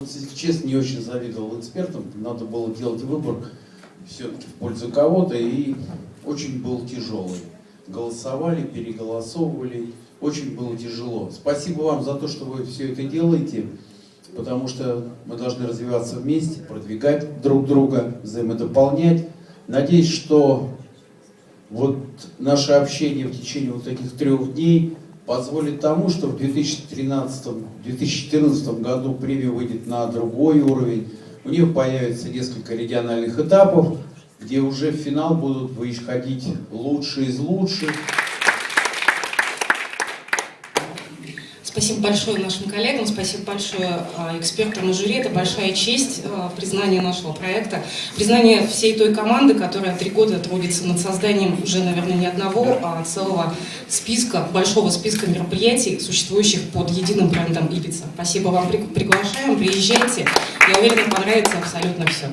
Если честно, не очень завидовал экспертам. Надо было делать выбор все-таки в пользу кого-то, и очень был тяжелый. Голосовали, переголосовывали, очень было тяжело. Спасибо вам за то, что вы все это делаете, потому что мы должны развиваться вместе, продвигать друг друга, взаимодополнять. Надеюсь, что вот наше общение в течение вот таких 3 дней позволит тому, что в 2013-2014 году премия выйдет на другой уровень. У нее появится несколько региональных этапов, где уже в финал будут выходить лучшие из лучших. Спасибо большое нашим коллегам, спасибо большое экспертам и жюри. Это большая честь, признание нашего проекта, признание всей той команды, которая 3 года трудится над созданием уже, наверное, не одного, а целого списка, большого списка мероприятий, существующих под единым брендом Ибица. Спасибо вам, приглашаем, приезжайте. Я уверена, понравится абсолютно все.